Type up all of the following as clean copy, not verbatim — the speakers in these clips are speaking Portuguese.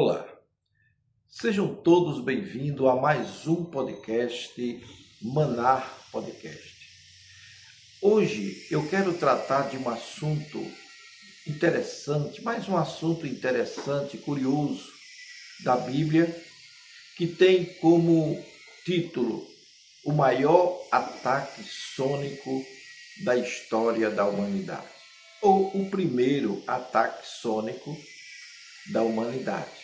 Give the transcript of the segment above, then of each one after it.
Olá, sejam todos bem-vindos a mais um podcast, Manar Podcast. Hoje eu quero tratar de um assunto interessante, mais um assunto interessante, curioso da Bíblia, que tem como título o maior ataque sônico da história da humanidade, ou o primeiro ataque sônico da humanidade.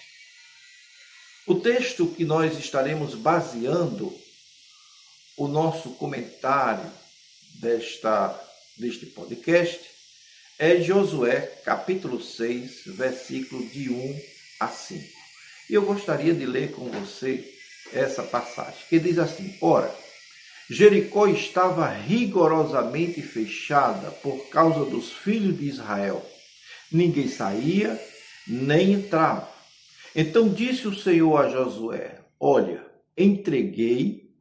O texto que nós estaremos baseando o nosso comentário deste podcast é Josué, capítulo 6, versículo de 1 a 5. E eu gostaria de ler com você essa passagem, que diz assim: Ora, Jericó estava rigorosamente fechada por causa dos filhos de Israel. Ninguém saía, nem entrava. Então disse o Senhor a Josué: Olha, entreguei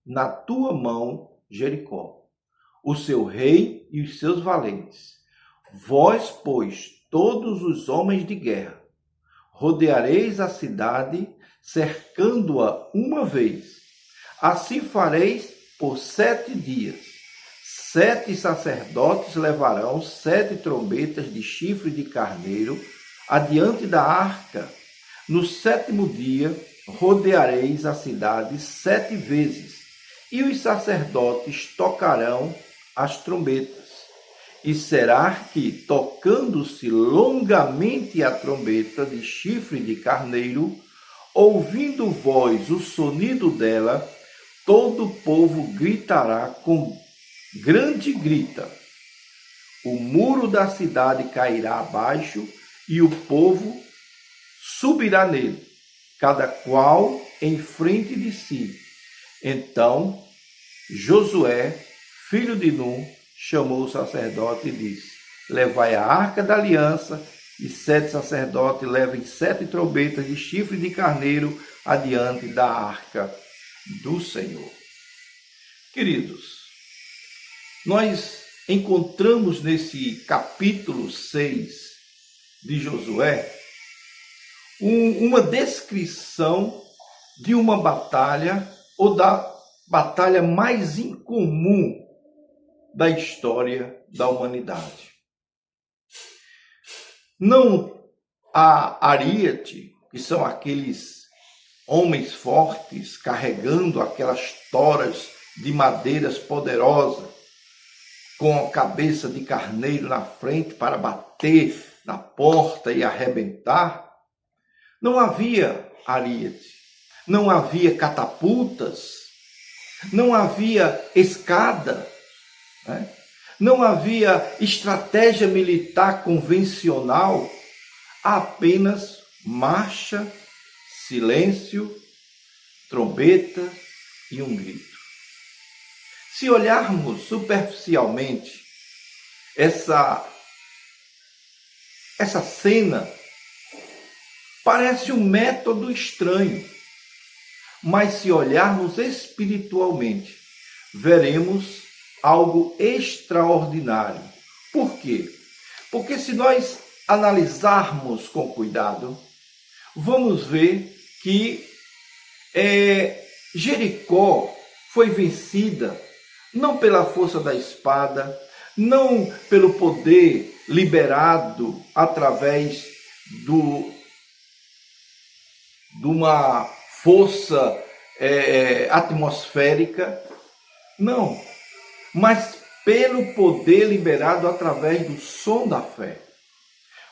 na tua mão Jericó, o seu rei e os seus valentes. Vós, pois, todos os homens de guerra, rodeareis a cidade, cercando-a uma vez. Assim fareis por 7 dias. 7 sacerdotes levarão 7 trombetas de chifre de carneiro adiante da arca. No 7º dia, rodeareis a cidade 7 vezes, e os sacerdotes tocarão as trombetas. E será que, tocando-se longamente a trombeta de chifre de carneiro, ouvindo vós o sonido dela, todo o povo gritará com grande grita. O muro da cidade cairá abaixo e o povo subirá nele, cada qual em frente de si. Então Josué, filho de Num, chamou o sacerdote e disse: Levai a arca da aliança, e 7 sacerdotes levem 7 trombetas de chifre de carneiro adiante da arca do Senhor. Queridos, nós encontramos nesse capítulo 6 de Josué uma descrição de uma batalha, ou da batalha mais incomum da história da humanidade. Não a ariete, que são aqueles homens fortes carregando aquelas toras de madeiras poderosas, com a cabeça de carneiro na frente para bater na porta e arrebentar. Não havia ariete, não havia catapultas, não havia escada, né? Não havia estratégia militar convencional, apenas marcha, silêncio, trombeta e um grito. Se olharmos superficialmente essa cena, parece um método estranho, mas se olharmos espiritualmente, veremos algo extraordinário. Por quê? Porque se nós analisarmos com cuidado, vamos ver que Jericó foi vencida não pela força da espada, não pelo poder liberado através de uma força atmosférica, não, mas pelo poder liberado através do som da fé.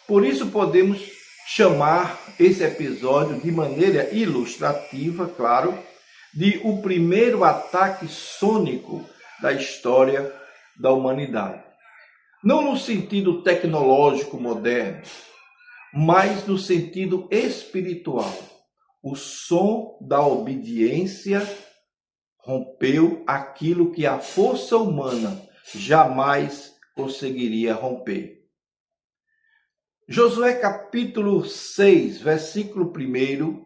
Por isso podemos chamar esse episódio de maneira ilustrativa, claro, de o primeiro ataque sônico da história da humanidade. Não no sentido tecnológico moderno, mas no sentido espiritual. O som da obediência rompeu aquilo que a força humana jamais conseguiria romper. Josué capítulo 6, versículo 1,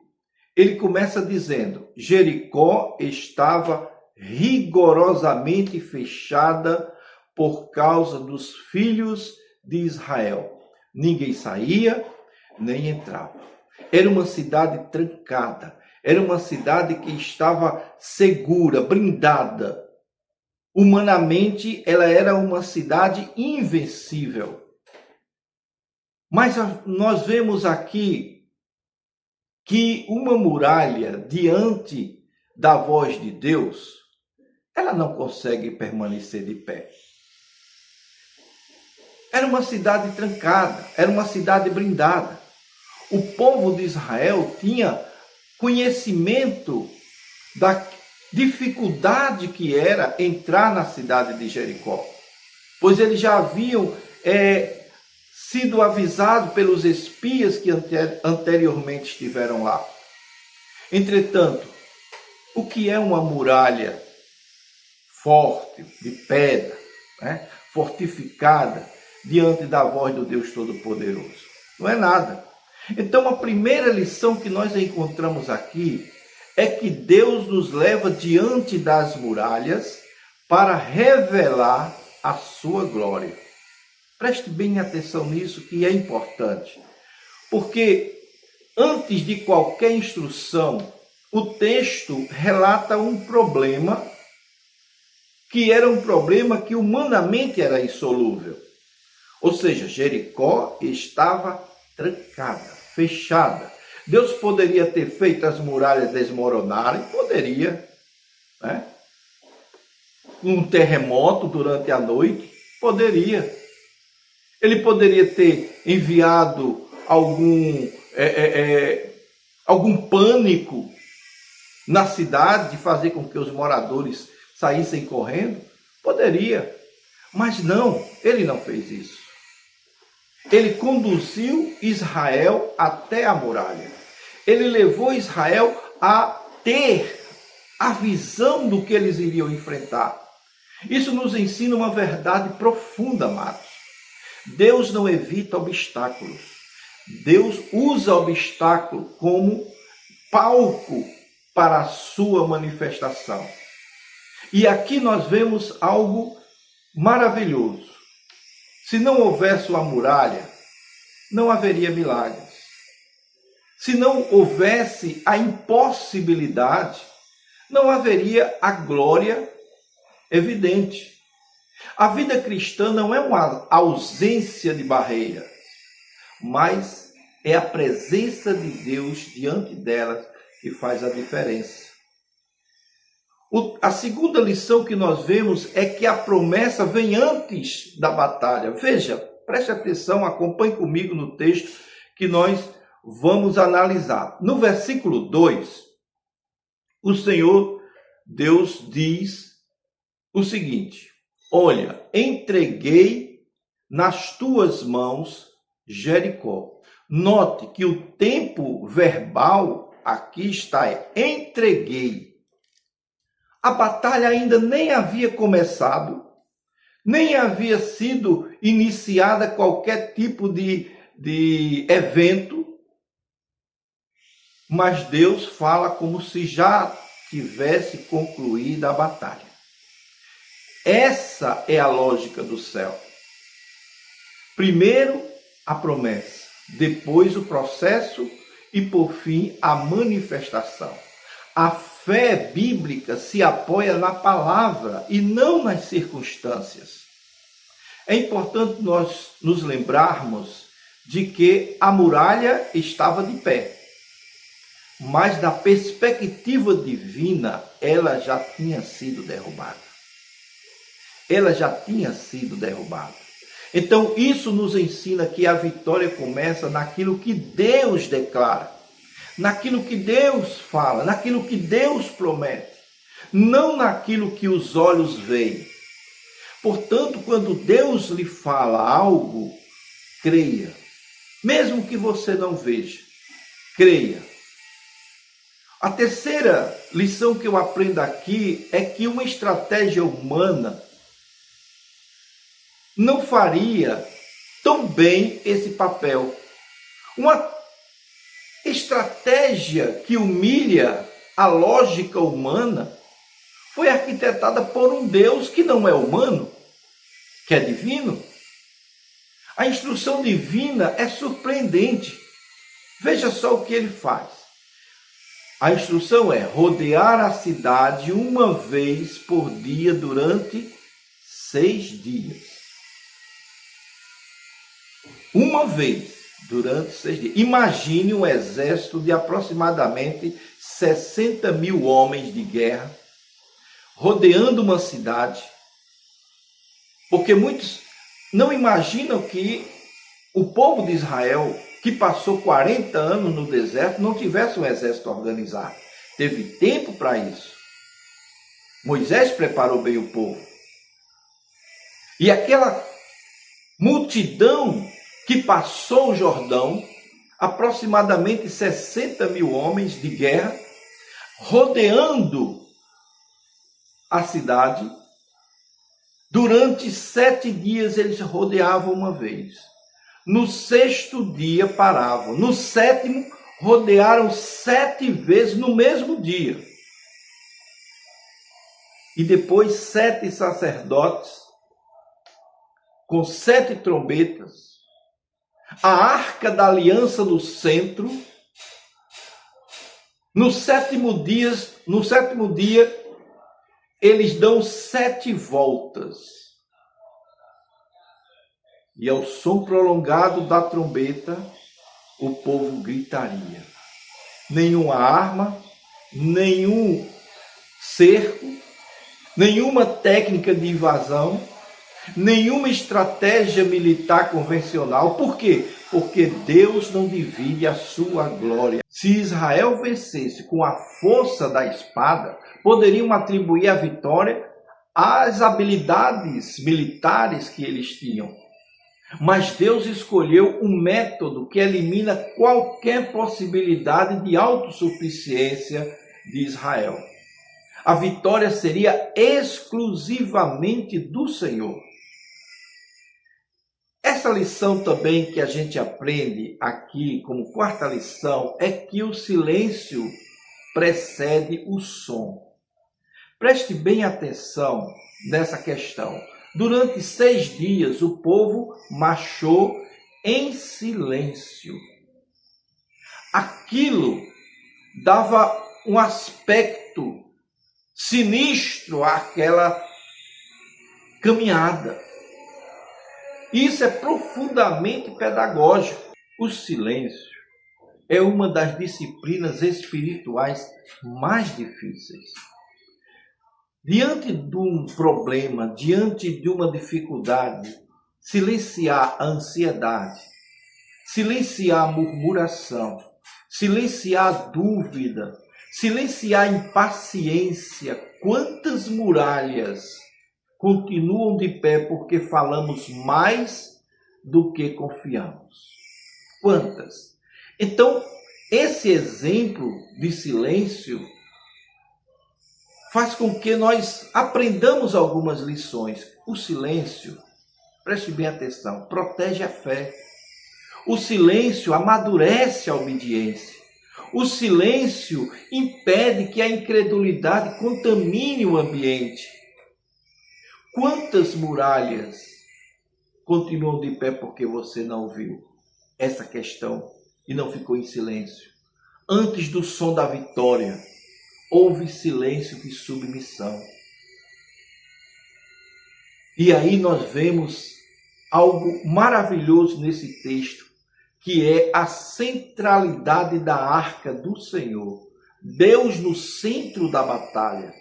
ele começa dizendo: Jericó estava rigorosamente fechada por causa dos filhos de Israel. Ninguém saía, nem entrava. Era uma cidade trancada, era uma cidade que estava segura, blindada. Humanamente, ela era uma cidade invencível. Mas nós vemos aqui que uma muralha diante da voz de Deus, ela não consegue permanecer de pé. Era uma cidade trancada, era uma cidade blindada. O povo de Israel tinha conhecimento da dificuldade que era entrar na cidade de Jericó, pois eles já haviam sido avisados pelos espias que anteriormente estiveram lá. Entretanto, o que é uma muralha forte, de pedra, né, fortificada, diante da voz do Deus Todo-Poderoso? Não é nada. Então, a primeira lição que nós encontramos aqui é que Deus nos leva diante das muralhas para revelar a sua glória. Preste bem atenção nisso, que é importante. Porque antes de qualquer instrução, o texto relata um problema que era um problema que humanamente era insolúvel. Ou seja, Jericó estava trancada, fechada. Deus poderia ter feito as muralhas desmoronarem, poderia, né? Um terremoto durante a noite, poderia. Ele poderia ter enviado algum pânico na cidade, de fazer com que os moradores saíssem correndo, poderia. Mas não, ele não fez isso. Ele conduziu Israel até a muralha. Ele levou Israel a ter a visão do que eles iriam enfrentar. Isso nos ensina uma verdade profunda, amados. Deus não evita obstáculos. Deus usa obstáculo como palco para a sua manifestação. E aqui nós vemos algo maravilhoso. Se não houvesse uma muralha, não haveria milagres. Se não houvesse a impossibilidade, não haveria a glória evidente. A vida cristã não é uma ausência de barreiras, mas é a presença de Deus diante delas que faz a diferença. A segunda lição que nós vemos é que a promessa vem antes da batalha. Veja, preste atenção, acompanhe comigo no texto que nós vamos analisar. No versículo 2, o Senhor Deus diz o seguinte: olha, entreguei nas tuas mãos Jericó. Note que o tempo verbal aqui está entreguei. A batalha ainda nem havia começado, nem havia sido iniciada qualquer tipo de evento, mas Deus fala como se já tivesse concluída a batalha. Essa é a lógica do céu. Primeiro a promessa, depois o processo e por fim a manifestação. A fé bíblica se apoia na palavra e não nas circunstâncias. É importante nós nos lembrarmos de que a muralha estava de pé, mas da perspectiva divina, ela já tinha sido derrubada. Ela já tinha sido derrubada. Então, isso nos ensina que a vitória começa naquilo que Deus declara, naquilo que Deus fala, naquilo que Deus promete, não naquilo que os olhos veem. Portanto, quando Deus lhe fala algo, creia. Mesmo que você não veja, creia. A terceira lição que eu aprendo aqui é que uma estratégia humana não faria tão bem esse papel. Uma estratégia que humilha a lógica humana foi arquitetada por um Deus que não é humano, que é divino. A instrução divina é surpreendente. Veja só o que ele faz. A instrução é rodear a cidade uma vez por dia durante 6 dias. Uma vez durante 6 dias. Imagine um exército de aproximadamente 60 mil homens de guerra rodeando uma cidade. Porque muitos não imaginam que o povo de Israel, que passou 40 anos no deserto, não tivesse um exército organizado. Teve tempo para isso. Moisés preparou bem o povo. E aquela multidão que passou o Jordão, aproximadamente 60 mil homens de guerra, rodeando a cidade, durante 7 dias eles rodeavam uma vez. No 6º dia paravam. No 7º, rodearam 7 vezes no mesmo dia. E depois 7 sacerdotes, com 7 trombetas, a arca da aliança no centro. No sétimo dia, eles dão 7 voltas. E ao som prolongado da trombeta, o povo gritaria. Nenhuma arma, nenhum cerco, nenhuma técnica de invasão, nenhuma estratégia militar convencional. Por quê? Porque Deus não divide a sua glória. Se Israel vencesse com a força da espada, poderiam atribuir a vitória às habilidades militares que eles tinham. Mas Deus escolheu um método que elimina qualquer possibilidade de autossuficiência de Israel. A vitória seria exclusivamente do Senhor. Essa lição também que a gente aprende aqui como 4ª lição é que o silêncio precede o som. Preste bem atenção nessa questão. Durante 6 dias o povo marchou em silêncio. Aquilo dava um aspecto sinistro àquela caminhada. Isso é profundamente pedagógico. O silêncio é uma das disciplinas espirituais mais difíceis. Diante de um problema, diante de uma dificuldade, silenciar a ansiedade, silenciar a murmuração, silenciar a dúvida, silenciar a impaciência. Quantas muralhas continuam de pé porque falamos mais do que confiamos? Quantas? Então, esse exemplo de silêncio faz com que nós aprendamos algumas lições. O silêncio, preste bem atenção, protege a fé. O silêncio amadurece a obediência. O silêncio impede que a incredulidade contamine o ambiente. Quantas muralhas continuam de pé porque você não ouviu essa questão e não ficou em silêncio? Antes do som da vitória, houve silêncio de submissão. E aí nós vemos algo maravilhoso nesse texto, que é a centralidade da arca do Senhor. Deus no centro da batalha.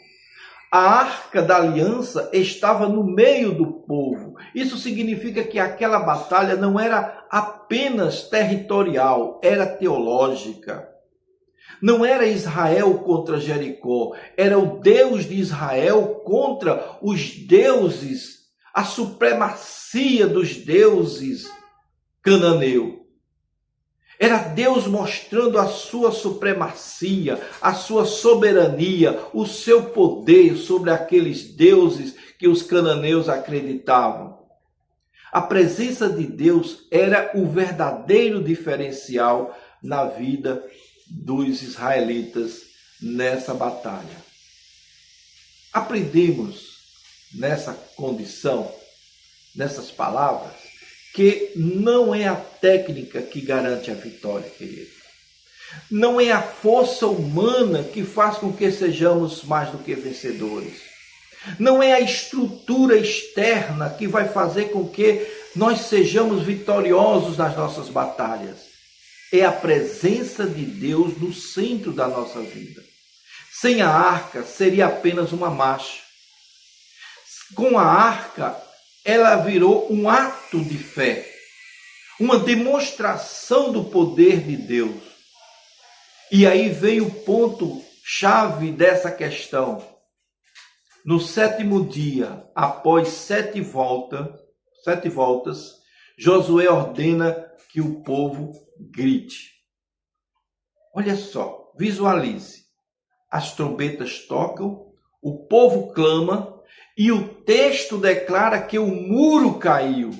A arca da aliança estava no meio do povo. Isso significa que aquela batalha não era apenas territorial, era teológica. Não era Israel contra Jericó, era o Deus de Israel contra os deuses, a supremacia dos deuses cananeus. Era Deus mostrando a sua supremacia, a sua soberania, o seu poder sobre aqueles deuses que os cananeus acreditavam. A presença de Deus era o verdadeiro diferencial na vida dos israelitas nessa batalha. Aprendemos nessa condição, nessas palavras, que não é a técnica que garante a vitória, querido. Não é a força humana que faz com que sejamos mais do que vencedores. Não é a estrutura externa que vai fazer com que nós sejamos vitoriosos nas nossas batalhas. É a presença de Deus no centro da nossa vida. Sem a arca, seria apenas uma marcha. Com a arca, ela virou um ato de fé, uma demonstração do poder de Deus. E aí vem o ponto-chave dessa questão. No 7º dia, após 7 voltas, Josué ordena que o povo grite. Olha só, visualize. As trombetas tocam, o povo clama e o texto declara que o muro caiu.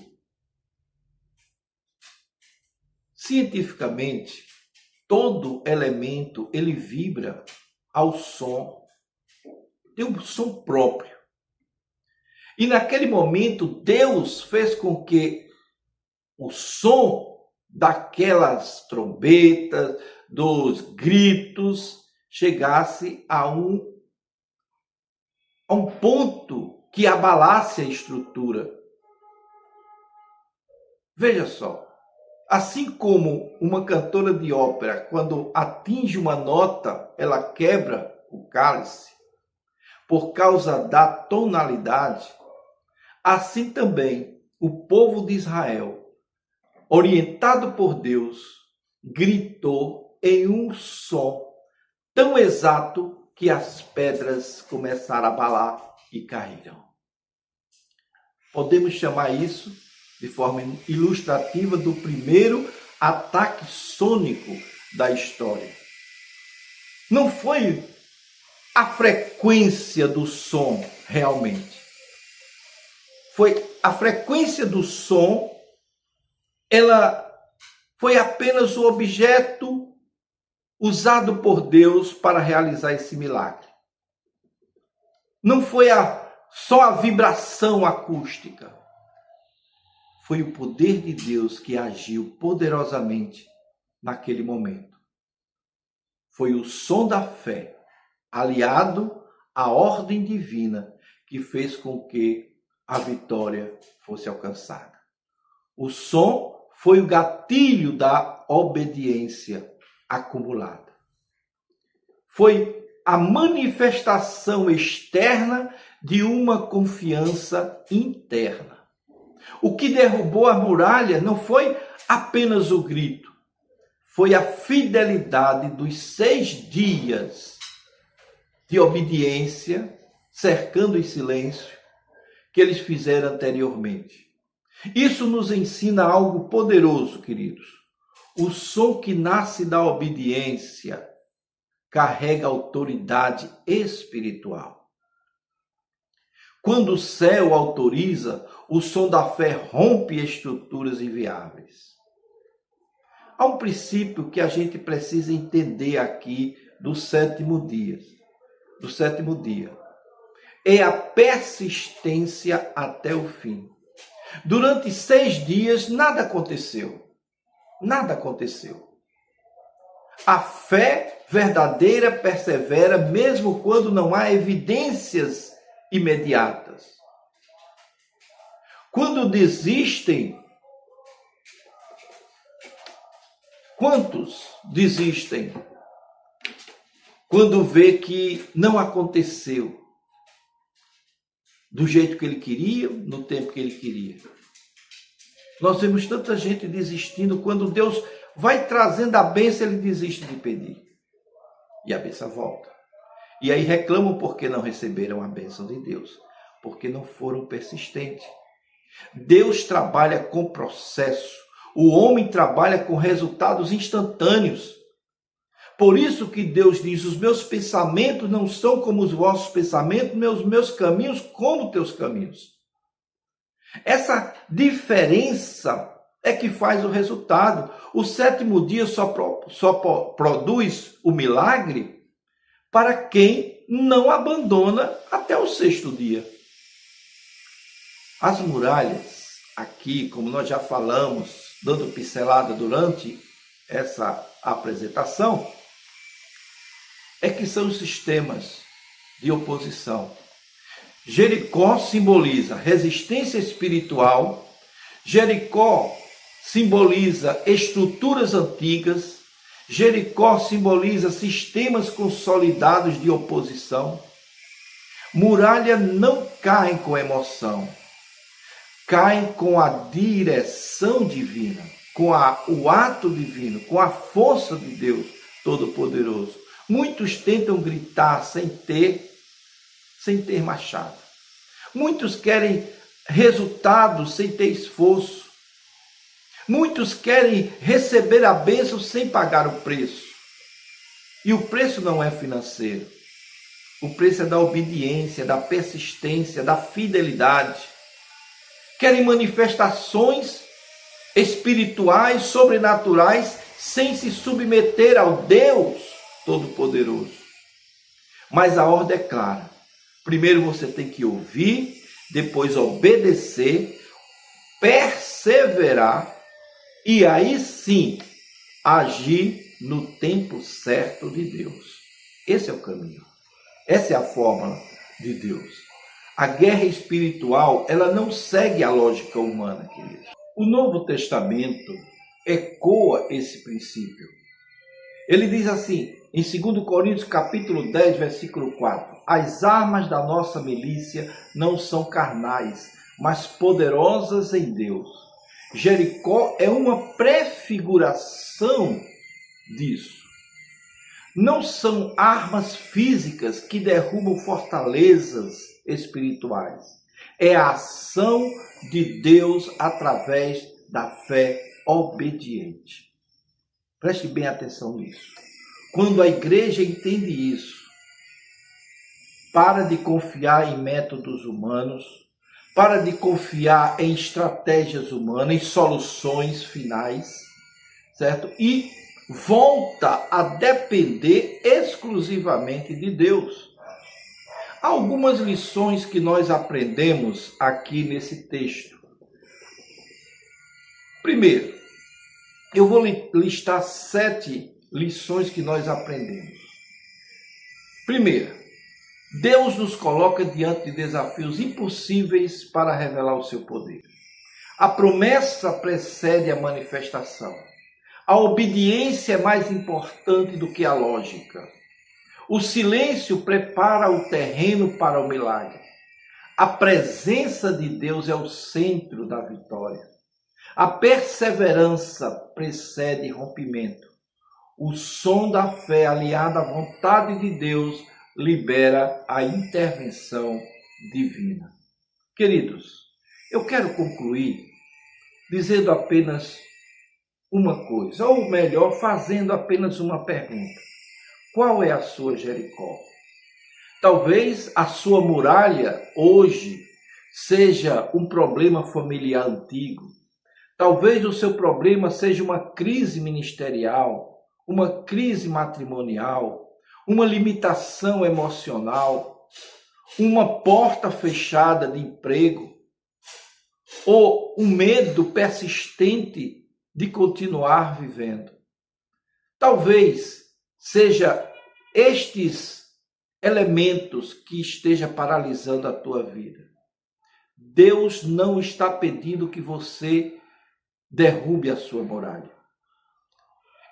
Cientificamente, todo elemento ele vibra ao som. Tem um som próprio. E naquele momento, Deus fez com que o som daquelas trombetas, dos gritos, chegasse a um ponto que abalasse a estrutura. Veja só, assim como uma cantora de ópera, quando atinge uma nota, ela quebra o cálice, por causa da tonalidade, assim também o povo de Israel, orientado por Deus, gritou em um som tão exato que as pedras começaram a abalar e caíram. Podemos chamar isso de forma ilustrativa do primeiro ataque sônico da história. Não foi a frequência do som realmente. Foi a frequência do som, ela foi apenas o objeto usado por Deus para realizar esse milagre. Não foi só a vibração acústica. Foi o poder de Deus que agiu poderosamente naquele momento. Foi o som da fé, aliado à ordem divina, que fez com que a vitória fosse alcançada. O som foi o gatilho da obediência acumulada. Foi a manifestação externa de uma confiança interna. O que derrubou a muralha não foi apenas o grito, foi a fidelidade dos 6 dias de obediência, cercando em silêncio, que eles fizeram anteriormente. Isso nos ensina algo poderoso, queridos. O som que nasce da obediência carrega autoridade espiritual. Quando o céu autoriza, o som da fé rompe estruturas inviáveis. Há um princípio que a gente precisa entender aqui do 7º dia. É a persistência até o fim. Durante 6 dias, nada aconteceu. Nada aconteceu. A fé verdadeira persevera mesmo quando não há evidências imediatas. Quando desistem, quantos desistem? Quando vê que não aconteceu do jeito que ele queria, no tempo que ele queria. Nós vemos tanta gente desistindo, quando Deus vai trazendo a bênção, ele desiste de pedir. E a bênção volta. E aí reclamam porque não receberam a bênção de Deus, porque não foram persistentes. Deus trabalha com processo. O homem trabalha com resultados instantâneos. Por isso que Deus diz: os meus pensamentos não são como os vossos pensamentos, meus caminhos como teus caminhos. Essa diferença é que faz o resultado. O 7º dia só produz o milagre para quem não abandona até o 6º dia. As muralhas, aqui, como nós já falamos, dando pincelada durante essa a apresentação, é que são os sistemas de oposição. Jericó simboliza resistência espiritual, Jericó simboliza estruturas antigas, Jericó simboliza sistemas consolidados de oposição. Muralha não caem com emoção, caem com a direção divina, com o ato divino, com a força de Deus Todo-Poderoso. Muitos tentam gritar sem ter machado. Muitos querem resultados sem ter esforço. Muitos querem receber a bênção sem pagar o preço. E o preço não é financeiro. O preço é da obediência, da persistência, da fidelidade. Querem manifestações espirituais, sobrenaturais, sem se submeter ao Deus Todo-Poderoso. Mas a ordem é clara. Primeiro você tem que ouvir, depois obedecer, perseverar e aí sim agir no tempo certo de Deus. Esse é o caminho. Essa é a fórmula de Deus. A guerra espiritual, ela não segue a lógica humana, queridos. O Novo Testamento ecoa esse princípio. Ele diz assim, em 2 Coríntios capítulo 10, versículo 4, as armas da nossa milícia não são carnais, mas poderosas em Deus. Jericó é uma prefiguração disso. Não são armas físicas que derrubam fortalezas espirituais. É a ação de Deus através da fé obediente. Preste bem atenção nisso. Quando a igreja entende isso, para de confiar em métodos humanos, para de confiar em estratégias humanas, em soluções finais, certo? E volta a depender exclusivamente de Deus. Há algumas lições que nós aprendemos aqui nesse texto. Primeiro, eu vou listar 7 lições que nós aprendemos. Primeiro, Deus nos coloca diante de desafios impossíveis para revelar o seu poder. A promessa precede a manifestação. A obediência é mais importante do que a lógica. O silêncio prepara o terreno para o milagre. A presença de Deus é o centro da vitória. A perseverança precede rompimento. O som da fé aliada à vontade de Deus libera a intervenção divina. Queridos, eu quero concluir dizendo apenas uma coisa, ou melhor, fazendo apenas uma pergunta. Qual é a sua Jericó? Talvez a sua muralha hoje seja um problema familiar antigo. Talvez o seu problema seja uma crise ministerial, uma crise matrimonial, uma limitação emocional, uma porta fechada de emprego, ou um medo persistente de continuar vivendo. Talvez seja estes elementos que esteja paralisando a tua vida. Deus não está pedindo que você derrube a sua muralha.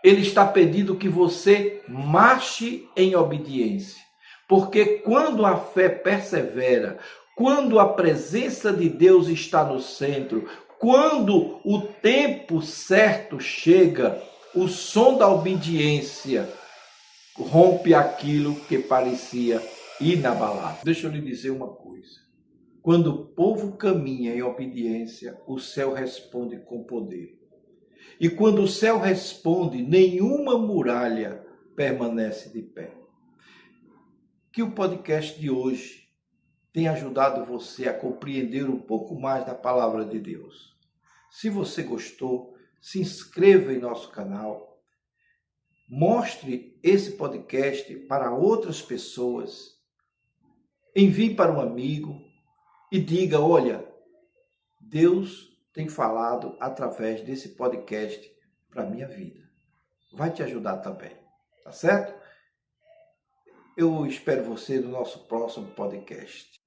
Ele está pedindo que você marche em obediência. Porque quando a fé persevera, quando a presença de Deus está no centro, quando o tempo certo chega, o som da obediência rompe aquilo que parecia inabalável. Deixa eu lhe dizer uma coisa. Quando o povo caminha em obediência, o céu responde com poder. E quando o céu responde, nenhuma muralha permanece de pé. Que o podcast de hoje tenha ajudado você a compreender um pouco mais da palavra de Deus. Se você gostou, se inscreva em nosso canal. Mostre esse podcast para outras pessoas. Envie para um amigo e diga, olha, Deus tem falado através desse podcast para a minha vida. vai te ajudar também, tá certo? Eu espero você no nosso próximo podcast.